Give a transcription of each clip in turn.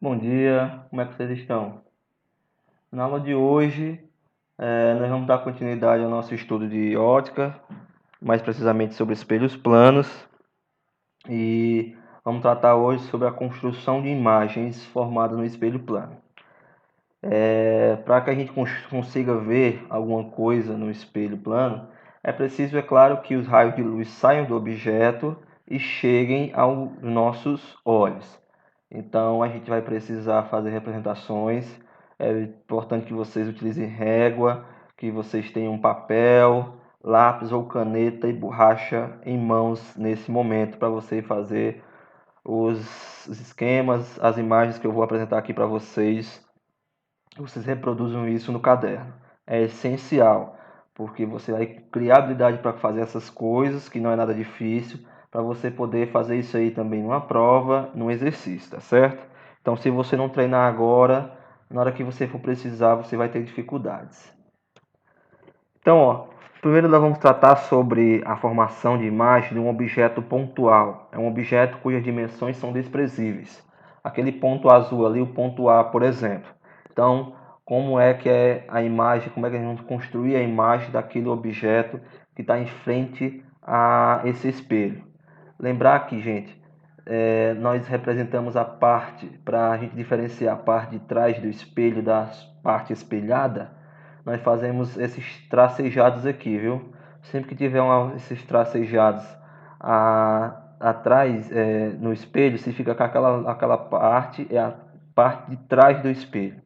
Bom dia, como é que vocês estão? Na aula de hoje, nós vamos dar continuidade ao nosso estudo de ótica, mais precisamente sobre espelhos planos, e vamos tratar hoje sobre a construção de imagens formadas no espelho plano. Para que a gente consiga ver alguma coisa no espelho plano, é preciso, é claro, que os raios de luz saiam do objeto e cheguem aos nossos olhos. Então a gente vai precisar fazer representações. É importante que vocês utilizem régua, que vocês tenham papel, lápis ou caneta e borracha em mãos nesse momento para você fazer os esquemas, as imagens que eu vou apresentar aqui para vocês. Vocês reproduzam isso no caderno. É essencial, porque você vai criar habilidade para fazer essas coisas, que não é nada difícil, para você poder fazer isso aí também numa prova, num exercício, tá certo? Então, se você não treinar agora, na hora que você for precisar, você vai ter dificuldades. Então, primeiro nós vamos tratar sobre a formação de imagem de um objeto pontual. É um objeto cujas dimensões são desprezíveis. Aquele ponto azul ali, o ponto A, por exemplo. Então, como é que é a imagem, como é que a gente vamos construir a imagem daquele objeto que está em frente a esse espelho? Lembrar que, gente, nós representamos a parte, para a gente diferenciar a parte de trás do espelho da parte espelhada, nós fazemos esses tracejados aqui, viu? Sempre que tiver esses tracejados atrás, no espelho, se fica com aquela parte, é a parte de trás do espelho.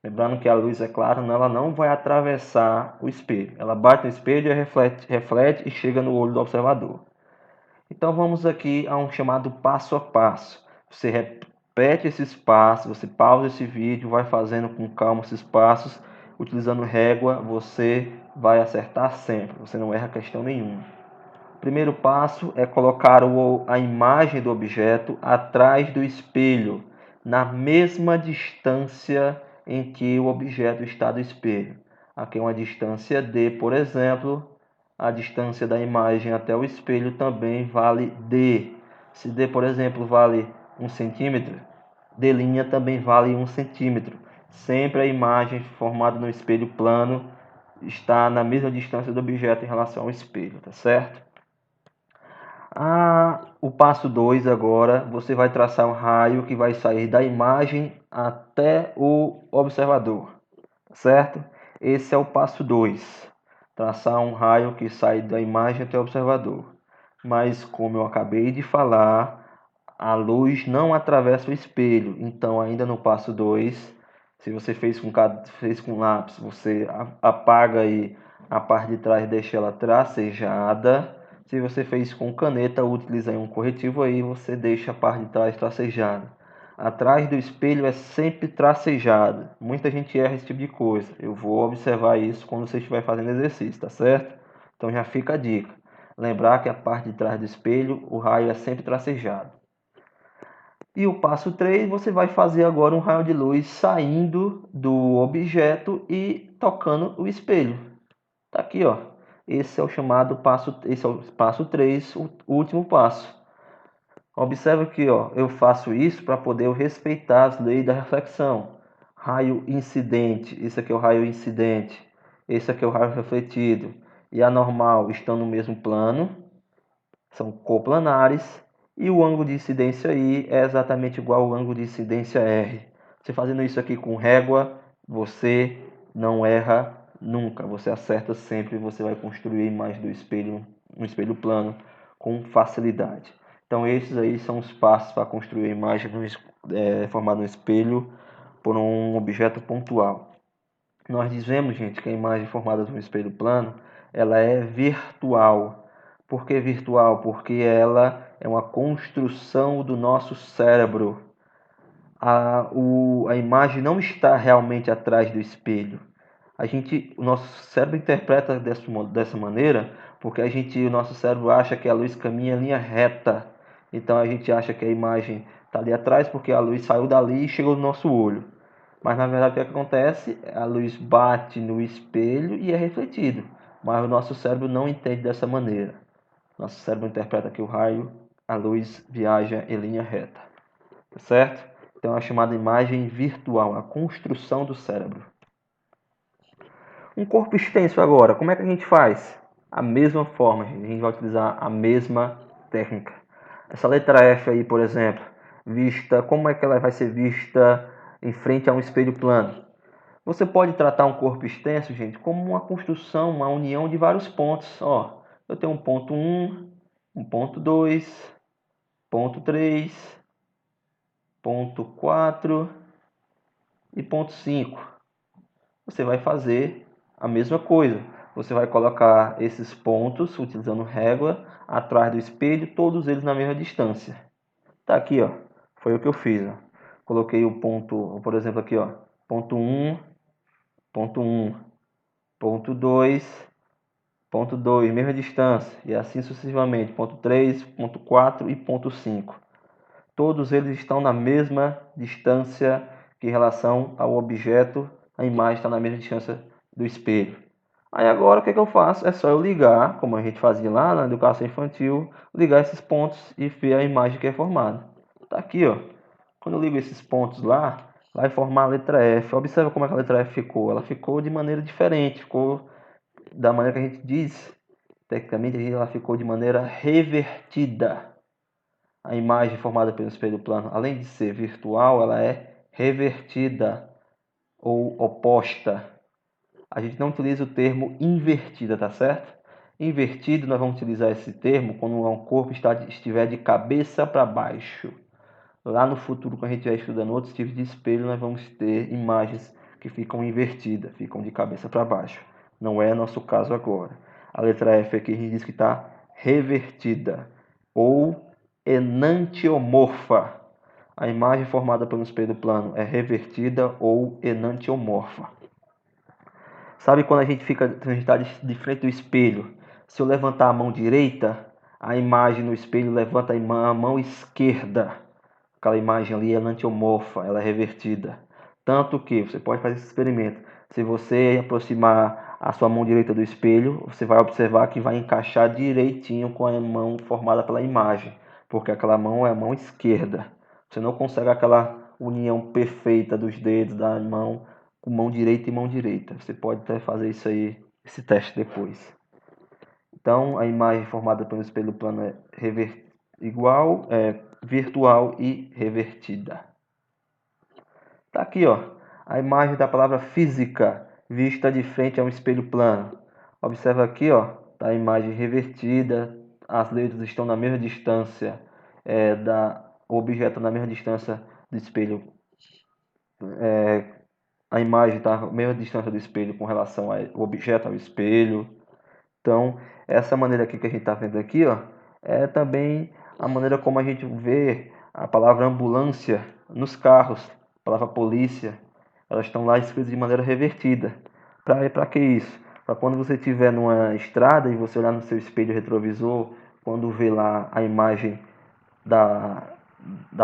Lembrando que a luz, é claro, ela não vai atravessar o espelho. Ela bate no espelho e reflete e chega no olho do observador. Então vamos aqui a um chamado passo a passo. Você repete esses passos, você pausa esse vídeo, vai fazendo com calma esses passos, utilizando régua, você vai acertar sempre, você não erra questão nenhuma. O primeiro passo é colocar a imagem do objeto atrás do espelho, na mesma distância em que o objeto está do espelho. Aqui é uma distância D, por exemplo. A distância da imagem até o espelho também vale D. Se D, por exemplo, vale 1 centímetro, D' também vale 1 centímetro. Sempre a imagem formada no espelho plano está na mesma distância do objeto em relação ao espelho, tá certo? O passo 2 agora, você vai traçar um raio que vai sair da imagem até o observador, certo? Esse é o passo 2, traçar um raio que sai da imagem até o observador. Mas como eu acabei de falar, a luz não atravessa o espelho, então ainda no passo 2, se você fez com lápis, você apaga aí a parte de trás, deixa ela tracejada. Se você fez com caneta, utiliza aí um corretivo aí, você deixa a parte de trás tracejada. Atrás do espelho é sempre tracejado. Muita gente erra esse tipo de coisa. Eu vou observar isso quando você estiver fazendo exercício, tá certo? Então já fica a dica. Lembrar que a parte de trás do espelho, o raio é sempre tracejado. E o passo 3, você vai fazer agora um raio de luz saindo do objeto e tocando o espelho. Tá aqui, ó. Esse é o chamado passo, esse é o passo 3, o último passo. Observe que, ó, eu faço isso para poder respeitar as leis da reflexão. Raio incidente, esse aqui é o raio incidente. Esse aqui é o raio refletido. E a normal estão no mesmo plano, são coplanares. E o ângulo de incidência I é exatamente igual ao ângulo de incidência R. Você fazendo isso aqui com régua, você não erra nunca. Você acerta sempre e você vai construir a imagem do espelho, um espelho plano, com facilidade. Então esses aí são os passos para construir a imagem formada no espelho por um objeto pontual. Nós dizemos, gente, que a imagem formada no espelho plano, ela é virtual. Por que virtual? Porque ela é uma construção do nosso cérebro. A imagem não está realmente atrás do espelho. O nosso cérebro interpreta dessa maneira porque o nosso cérebro acha que a luz caminha em linha reta. Então a gente acha que a imagem está ali atrás porque a luz saiu dali e chegou no nosso olho. Mas na verdade o que acontece? A luz bate no espelho e é refletido. Mas o nosso cérebro não entende dessa maneira. Nosso cérebro interpreta que a luz viaja em linha reta. Tá certo? Tem uma chamada imagem virtual, a construção do cérebro. Um corpo extenso agora, como é que a gente faz? A mesma forma, gente. A gente vai utilizar a mesma técnica. Essa letra F aí, por exemplo, vista, como é que ela vai ser vista em frente a um espelho plano? Você pode tratar um corpo extenso, gente, como uma construção, uma união de vários pontos. Ó, eu tenho um ponto 1, um ponto 2, ponto 3, ponto 4 e ponto 5. Você vai fazer a mesma coisa. Você vai colocar esses pontos, utilizando régua, atrás do espelho, todos eles na mesma distância. Tá aqui, ó. Foi o que eu fiz, ó. Coloquei o ponto, por exemplo, aqui, ó. Ponto 1, ponto 1, ponto 2, ponto 2, mesma distância. E assim sucessivamente. Ponto 3, ponto 4 e ponto 5. Todos eles estão na mesma distância que em relação ao objeto. A imagem está na mesma distância do espelho. Aí agora o que eu faço? É só eu ligar, como a gente fazia lá na educação infantil, ligar esses pontos e ver a imagem que é formada. Tá aqui, ó. Quando eu ligo esses pontos lá, vai formar a letra F. Observa como é que a letra F ficou. Ela ficou de maneira diferente, ficou da maneira que a gente diz. Tecnicamente, ela ficou de maneira revertida. A imagem formada pelo espelho plano, além de ser virtual, ela é revertida ou oposta. A gente não utiliza o termo invertida, tá certo? Invertido, nós vamos utilizar esse termo quando um corpo estiver de cabeça para baixo. Lá no futuro, quando a gente estiver estudando outros tipos de espelho, nós vamos ter imagens que ficam invertidas, ficam de cabeça para baixo. Não é nosso caso agora. A letra F aqui a gente diz que está revertida ou enantiomorfa. A imagem formada pelo espelho plano é revertida ou enantiomorfa. Sabe quando a gente está de frente do espelho? Se eu levantar a mão direita, a imagem no espelho levanta a mão esquerda. Aquela imagem ali é enantiomorfa, ela é revertida. Tanto que você pode fazer esse experimento. Se você aproximar a sua mão direita do espelho, você vai observar que vai encaixar direitinho com a mão formada pela imagem, porque aquela mão é a mão esquerda. Você não consegue aquela união perfeita dos dedos da mão com mão direita e mão direita. Você pode até fazer isso aí, esse teste depois. Então, a imagem formada pelo espelho plano é virtual e revertida. Tá aqui, ó, a imagem da palavra física vista de frente a um espelho plano. Observa aqui, ó, tá a imagem revertida, as letras estão na mesma distância, o objeto na mesma distância do espelho. A imagem está na mesma distância do espelho com relação ao objeto ao espelho. Então, essa maneira aqui que a gente está vendo aqui, ó, é também a maneira como a gente vê a palavra ambulância nos carros, a palavra polícia, elas estão lá escritas de maneira revertida. Para que isso? Para quando você estiver numa estrada e você olhar no seu espelho retrovisor, quando vê lá a imagem da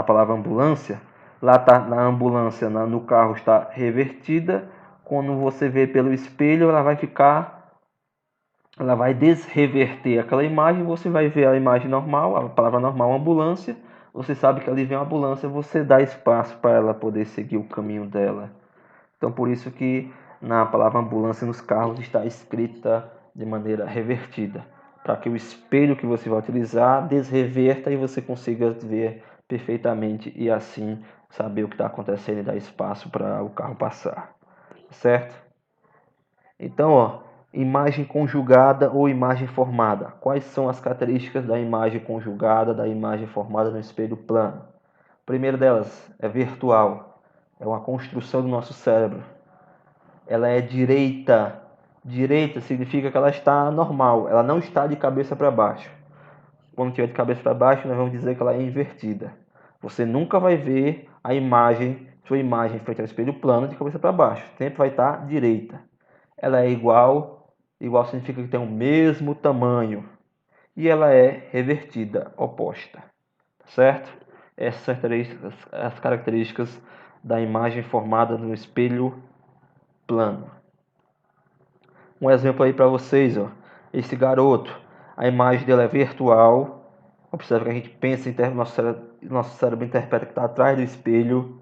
palavra ambulância, lá tá na ambulância, no carro está revertida. Quando você vê pelo espelho, ela vai desreverter aquela imagem, você vai ver a imagem normal, a palavra normal, ambulância. Você sabe que ali vem uma ambulância, você dá espaço para ela poder seguir o caminho dela. Então, por isso que na palavra ambulância nos carros está escrita de maneira revertida, para que o espelho que você vai utilizar desreverta e você consiga ver perfeitamente e assim saber o que está acontecendo e dar espaço para o carro passar, certo? Então, ó, imagem conjugada ou imagem formada. Quais são as características da imagem conjugada, da imagem formada no espelho plano? A primeira delas é virtual, é uma construção do nosso cérebro. Ela é direita. Direita significa que ela está normal, ela não está de cabeça para baixo. Quando estiver de cabeça para baixo, nós vamos dizer que ela é invertida. Você nunca vai ver a imagem, sua imagem frente ao espelho plano de cabeça para baixo. Sempre vai estar direita. Ela é igual significa que tem o mesmo tamanho. E ela é revertida, oposta. Certo? Essas são as características da imagem formada no espelho plano. Um exemplo aí para vocês, ó. Esse garoto, a imagem dele é virtual. Observe que a gente pensa, nosso cérebro interpreta que está atrás do espelho.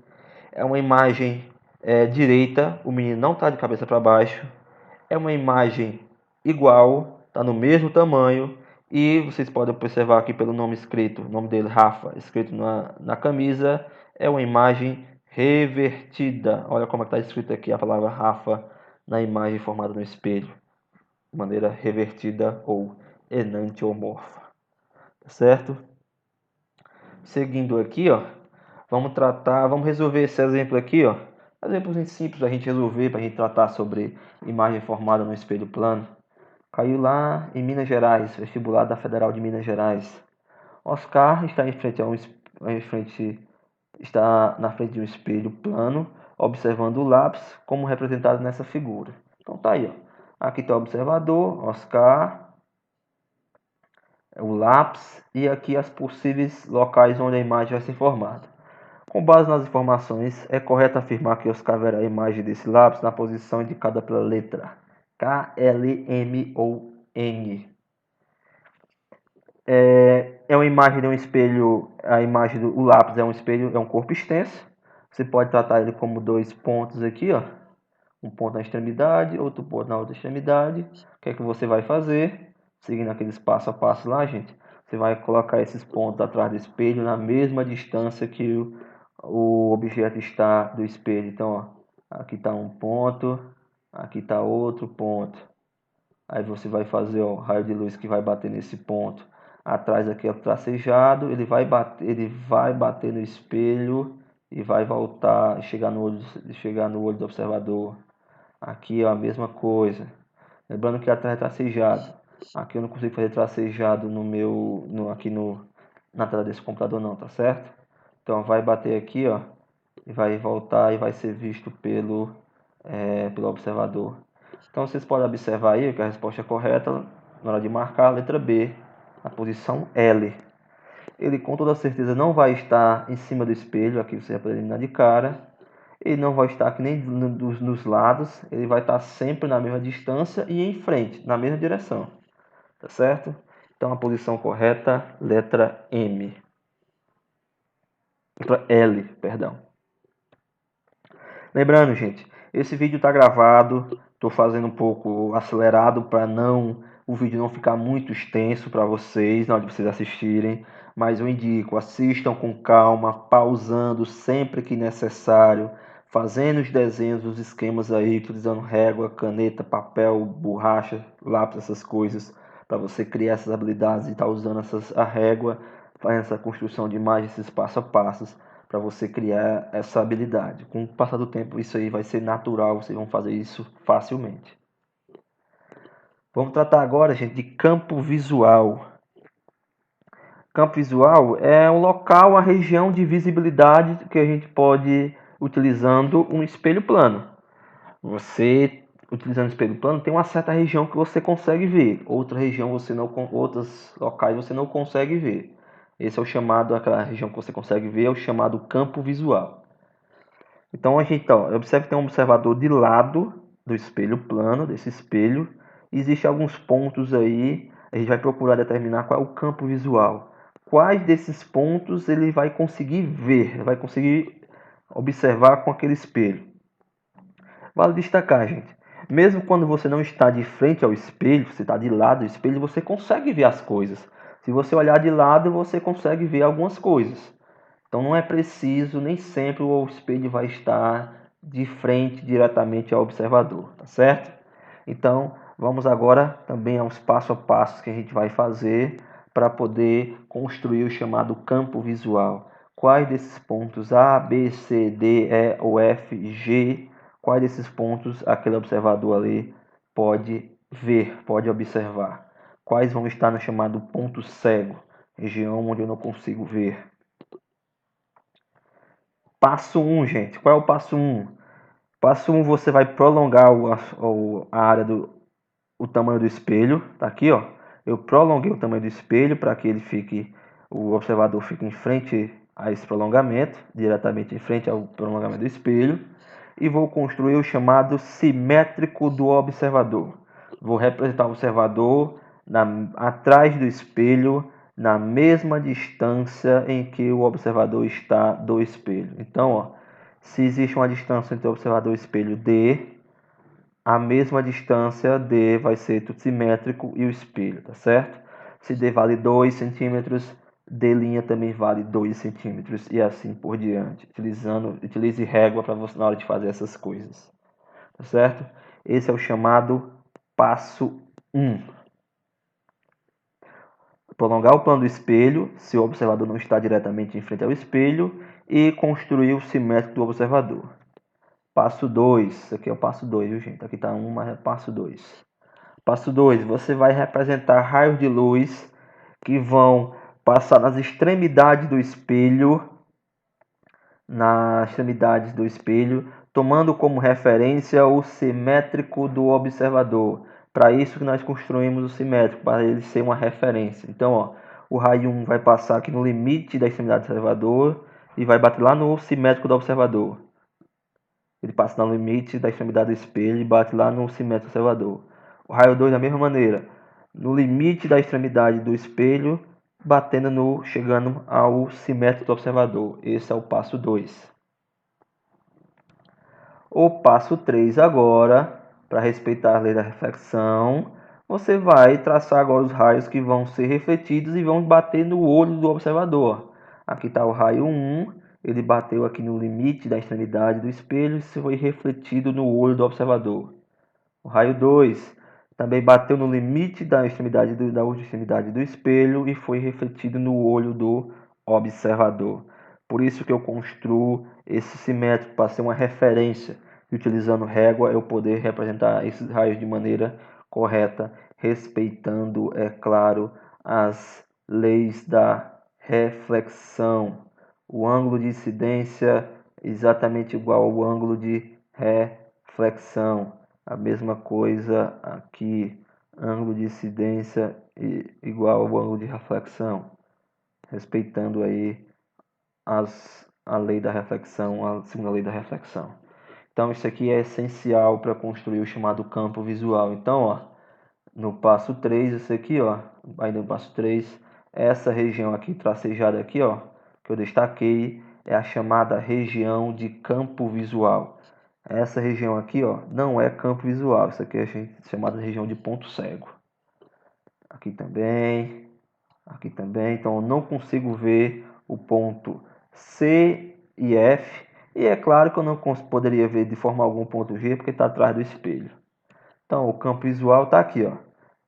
é uma imagem direita, o menino não está de cabeça para baixo, é uma imagem igual, está no mesmo tamanho, e vocês podem observar aqui pelo nome escrito, o nome dele, Rafa, escrito na camisa, é uma imagem revertida. Olha como está escrito aqui a palavra Rafa na imagem formada no espelho, de maneira revertida ou enantiomorfa, certo? Seguindo aqui, ó, vamos resolver esse exemplo aqui, ó. Exemplos simples para a gente resolver, para a gente tratar sobre imagem formada no espelho plano. Caiu lá em Minas Gerais, vestibular da Federal de Minas Gerais. Oscar está está na frente de um espelho plano, observando o lápis como representado nessa figura. Então tá aí, ó. Aqui está o observador, Oscar, o lápis e aqui as possíveis locais onde a imagem vai ser formada. Com base nas informações, é correto afirmar que Oscar verá a imagem desse lápis na posição indicada pela letra K, L, M ou N. É uma imagem de um espelho, o lápis é um espelho, é um corpo extenso. Você pode tratar ele como dois pontos aqui, ó. Um ponto na extremidade, outro ponto na outra extremidade. O que é que você vai fazer? Seguindo aqueles passo a passo lá, gente. Você vai colocar esses pontos atrás do espelho na mesma distância que o objeto está do espelho. Então, ó, aqui está um ponto, aqui está outro ponto. Aí você vai fazer o raio de luz que vai bater nesse ponto. Atrás aqui é o tracejado, ele vai bater no espelho e vai voltar, chegar no olho do observador. Aqui é a mesma coisa. Lembrando que atrás é tracejado. Aqui eu não consigo fazer tracejado na tela desse computador não, tá certo? Então vai bater aqui, ó, e vai voltar e vai ser visto pelo observador. Então vocês podem observar aí que a resposta é correta na hora de marcar a letra B, a posição L. Ele com toda certeza não vai estar em cima do espelho, aqui você vai poder eliminar de cara. Ele não vai estar aqui nem nos lados, ele vai estar sempre na mesma distância e em frente, na mesma direção. Tá certo? Então a posição correta, letra M. Letra L, perdão. Lembrando, gente, esse vídeo está gravado, estou fazendo um pouco acelerado para o vídeo não ficar muito extenso para vocês, na hora de vocês assistirem, mas eu indico, assistam com calma, pausando sempre que necessário, fazendo os desenhos, os esquemas aí, utilizando régua, caneta, papel, borracha, lápis, essas coisas, para você criar essas habilidades e estar usando a régua, fazendo essa construção de imagens, esses passo a passos, para você criar essa habilidade. Com o passar do tempo, isso aí vai ser natural, vocês vão fazer isso facilmente. Vamos tratar agora, gente, de campo visual. Campo visual é um local, a região de visibilidade que a gente pode utilizando um espelho plano. Você, utilizando o espelho plano, tem uma certa região que você consegue ver, outra região outros locais você não consegue ver. Esse é o chamado, aquela região que você consegue ver, é o chamado campo visual. Então, observe que tem um observador de lado do espelho plano, desse espelho. Existem alguns pontos aí, a gente vai procurar determinar qual é o campo visual. Quais desses pontos ele vai conseguir ver, vai conseguir observar com aquele espelho. Vale destacar, gente, mesmo quando você não está de frente ao espelho, você está de lado do espelho, você consegue ver as coisas. Se você olhar de lado, você consegue ver algumas coisas. Então não é preciso, nem sempre o espelho vai estar de frente diretamente ao observador, tá certo? Então vamos agora também aos passo a passo que a gente vai fazer para poder construir o chamado campo visual. Quais desses pontos A, B, C, D, E ou F, G, quais desses pontos aquele observador ali pode ver, pode observar? Quais vão estar no chamado ponto cego, região onde eu não consigo ver? Passo 1, gente. Qual é o passo 1? Passo 1, você vai prolongar a área o tamanho do espelho. Tá aqui, ó. Eu prolonguei o tamanho do espelho para que o observador fique em frente a esse prolongamento, diretamente em frente ao prolongamento do espelho. E vou construir o chamado simétrico do observador. Vou representar o observador atrás do espelho, na mesma distância em que o observador está do espelho. Então, ó, Se existe uma distância entre o observador e o espelho D, a mesma distância D vai ser tudo simétrico e o espelho, tá certo? Se D vale 2 centímetros, D' também vale 2 centímetros e assim por diante. Utilize régua para você na hora de fazer essas coisas, tá certo? Esse é o chamado passo 1. Prolongar o plano do espelho, se o observador não está diretamente em frente ao espelho, e construir o simétrico do observador. Passo 2, isso aqui é o passo 2, viu gente? Aqui está 1, mas é passo 2. Passo 2, você vai representar raios de luz que vão passar nas extremidades do espelho, tomando como referência o simétrico do observador. Para isso que nós construímos o simétrico, para ele ser uma referência. Então, ó, o raio 1 vai passar aqui no limite da extremidade do observador e vai bater lá no simétrico do observador. Ele passa no limite da extremidade do espelho e bate lá no simétrico do observador. O raio 2 da mesma maneira, no limite da extremidade do espelho, chegando ao simétrico do observador. Esse é o passo 2. O passo 3 agora, para respeitar a lei da reflexão, você vai traçar agora os raios que vão ser refletidos e vão bater no olho do observador. Aqui está o raio 1, ele bateu aqui no limite da extremidade do espelho e foi refletido no olho do observador. O raio 2 também bateu no limite da outra extremidade do espelho e foi refletido no olho do observador. Por isso que eu construo esse simétrico para ser uma referência. E utilizando régua, eu poder representar esses raios de maneira correta, respeitando, é claro, as leis da reflexão. O ângulo de incidência exatamente igual ao ângulo de reflexão. A mesma coisa aqui, ângulo de incidência igual ao ângulo de reflexão, respeitando aí a lei da reflexão, a segunda lei da reflexão. Então isso aqui é essencial para construir o chamado campo visual. Então, ó, no passo 3, isso aqui, ó, ainda no passo 3, essa região aqui tracejada aqui, ó, que eu destaquei, é a chamada região de campo visual. Essa região aqui, ó, não é campo visual. Isso aqui é chamada região de ponto cego. Aqui também. Aqui também. Então, eu não consigo ver o ponto C e F. E é claro que eu não poderia ver de forma alguma o ponto G, porque está atrás do espelho. Então, o campo visual está aqui, ó.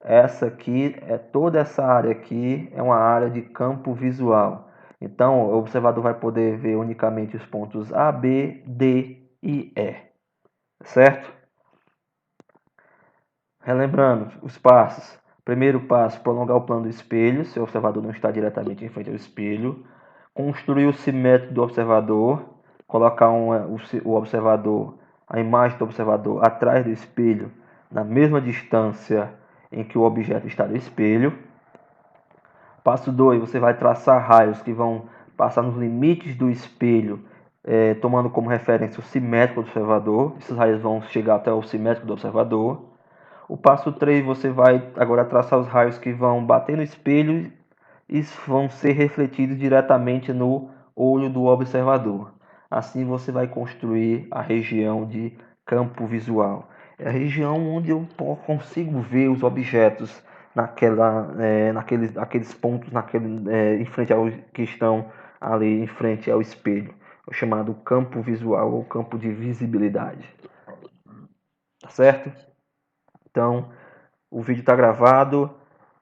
Essa aqui, toda essa área aqui é uma área de campo visual. Então, o observador vai poder ver unicamente os pontos A, B, D e E. Certo? Relembrando os passos. Primeiro passo, prolongar o plano do espelho, se o observador não está diretamente em frente ao espelho. Construir o simétrico do observador, colocar o observador, a imagem do observador atrás do espelho, na mesma distância em que o objeto está no espelho. Passo 2, você vai traçar raios que vão passar nos limites do espelho, tomando como referência o simétrico do observador. Esses raios vão chegar até o simétrico do observador. O passo 3, você vai agora traçar os raios que vão bater no espelho e vão ser refletidos diretamente no olho do observador. Assim você vai construir a região de campo visual. É a região onde eu consigo ver os objetos naqueles pontos em frente ao que estão ali em frente ao espelho. É o chamado campo visual ou campo de visibilidade. Tá certo? Então, o vídeo está gravado,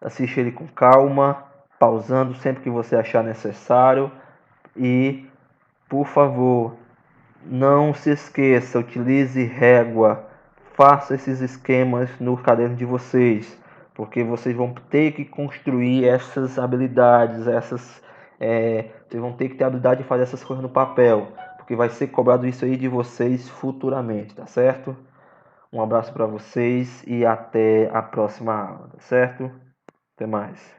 assiste ele com calma, pausando sempre que você achar necessário. E, por favor, não se esqueça, utilize régua, faça esses esquemas no caderno de vocês, porque vocês vão ter que construir essas habilidades, vocês vão ter que ter a habilidade de fazer essas coisas no papel, porque vai ser cobrado isso aí de vocês futuramente, tá certo? Um abraço para vocês e até a próxima aula, tá certo? Até mais.